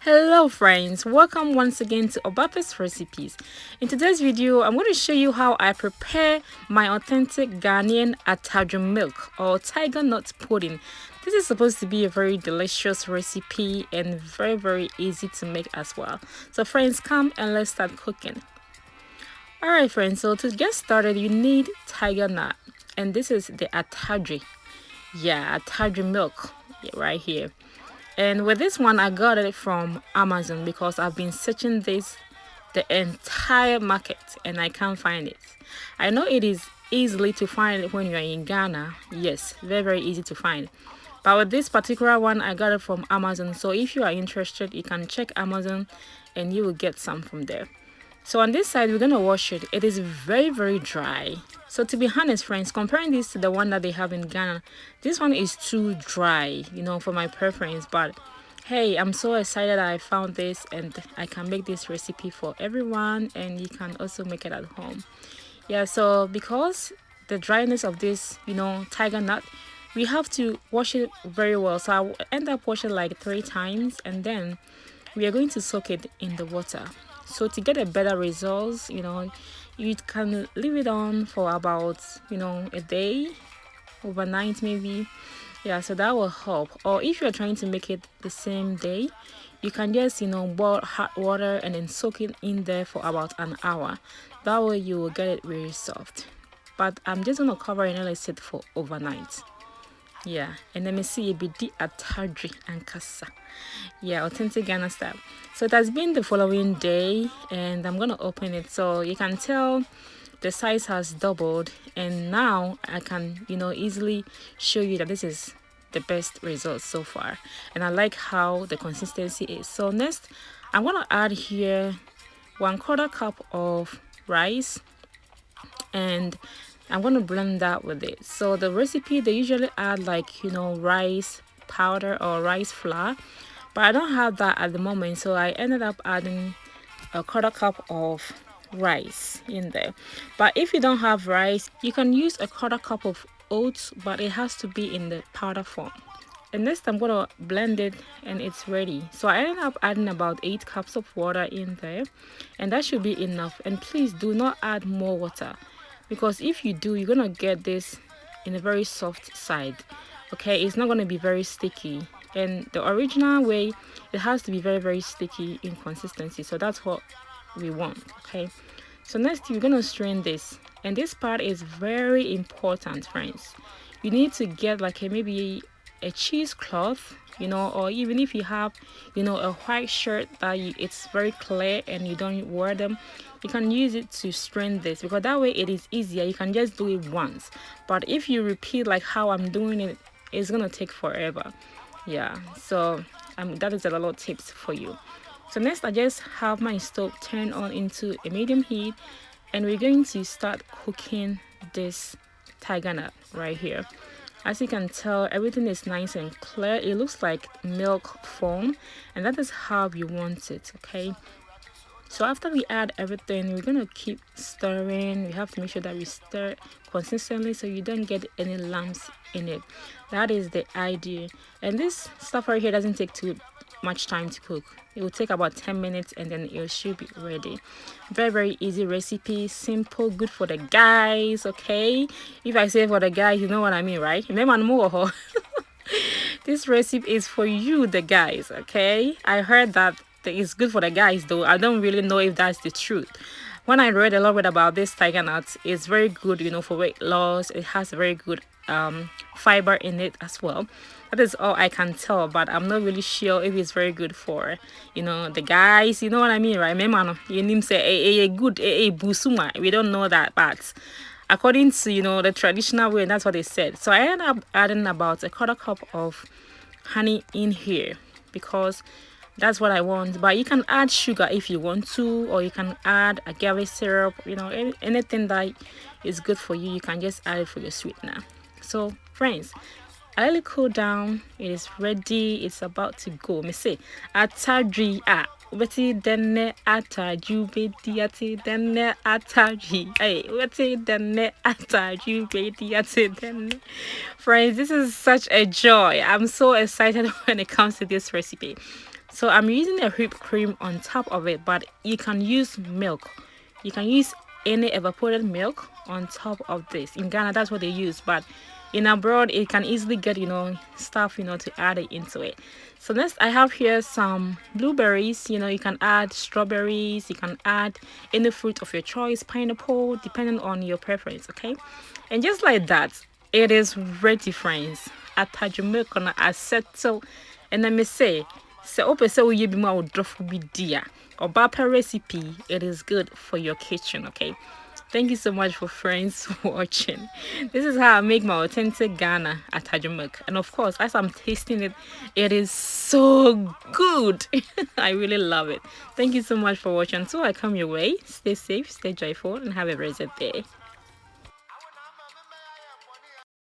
Hello friends, welcome once again to OBAAPA'S recipes. In today's video, I'm going to show you how I prepare my authentic Ghanaian Atadwe milk or Tigernut pudding. This is supposed to be a very delicious recipe and very easy to make as well. So friends, come and let's start cooking. Alright friends, so to get started you need Tigernut, and this is the Atadwe. Yeah, Atadwe milk right here. And with this one, I got it from Amazon because I've been searching the entire market and I can't find it. I know it is easily to find it when you're in Ghana. Yes, very easy to find. But with this particular one, I got it from Amazon. So if you are interested, you can check Amazon and you will get some from there. So on this side, we're going to wash it. It is very dry. So to be honest, friends, comparing this to the one that they have in Ghana, this one is too dry, for my preference. But hey, I'm so excited that I found this and I can make this recipe for everyone, and you can also make it at home. Yeah, so because the dryness of this, tiger nut, we have to wash it very well. So I will end up washing like 3 times, and then we are going to soak it in the water. So to get a better results, you can leave it on for about a day, overnight maybe. Yeah, so that will help. Or if you're trying to make it the same day, you can just boil hot water and then soak it in there for about an hour. That way you will get it very soft. But I'm just gonna cover and let it for overnight. Yeah, and let me see it be the Atadwe and Kasa. Yeah, authentic Ghana style. So it has been the following day and I'm gonna open it. So you can tell the size has doubled, and now I can easily show you that this is the best result so far, and I like how the consistency is. So next I'm gonna add here 1/4 cup of rice, and I'm going to blend that with it. So the recipe, they usually add like rice powder or rice flour, but I don't have that at the moment, so I ended up adding 1/4 cup of rice in there. But if you don't have rice, you can use 1/4 cup of oats, but it has to be in the powder form. And next I'm gonna blend it and it's ready. So I ended up adding about 8 cups of water in there, and that should be enough. And please do not add more water, because if you do, you're gonna get this in a very soft side. Okay, it's not gonna be very sticky, and the original way, it has to be very sticky in consistency. So that's what we want. Okay, so next you're gonna strain this, and this part is very important, friends. You need to get like maybe a cheesecloth, or even if you have a white shirt that it's very clear and you don't wear them, you can use it to strain this, because that way it is easier. You can just do it once, but if you repeat like how I'm doing it, it's gonna take forever. Yeah, so that is a lot of tips for you. So next I just have my stove turned on into a medium heat, and we're going to start cooking this tiger nut right here. As you can tell, everything is nice and clear. It looks like milk foam, and that is how you want it. Okay, so after we add everything, we're gonna keep stirring. We have to make sure that we stir consistently so you don't get any lumps in it. That is the idea. And this stuff right here doesn't take too much time to cook. It will take about 10 minutes and then it should be ready. Very easy recipe, simple, good for the guys. Okay, if I say for the guys, you know what I mean, right? This recipe is for you, the guys. Okay, I heard that it's good for the guys, though I don't really know if that's the truth. When I read a little bit about this tiger nut, it's very good for weight loss. It has very good fiber in it as well. That is all I can tell, but I'm not really sure if it's very good for the guys. You know what I mean, right? Memano, you name say a good busuma. We don't know that, but according to the traditional way, that's what they said. So I ended up adding about 1/4 cup of honey in here because that's what I want. But you can add sugar if you want to, or you can add agave syrup, anything that is good for you, you can just add it for your sweetener. So friends, I let it cool down. It is ready. It's about to go. Me say Atadwe weti denne ataju bedi ati denne ataji. Hey, weti denne ataju bedi ati denne. Friends, this is such a joy. I'm so excited when it comes to this recipe. So I'm using a whipped cream on top of it, but you can use milk. You can use any evaporated milk on top of this. In Ghana, that's what they use, but in abroad, it can easily get, stuff, to add it into it. So next, I have here some blueberries. You can add strawberries. You can add any fruit of your choice, pineapple, depending on your preference, okay? And just like that, it is ready, friends. Atadwe milk on a settle. And let me say, so open so you be more drop be dear. OBAAPA recipe, it is good for your kitchen, okay? Thank you so much for friends watching. This is how I make my authentic Ghana Atadwe milk. And of course, as I'm tasting it, it is so good. I really love it. Thank you so much for watching. Until I come your way, stay safe, stay joyful, and have a blessed day.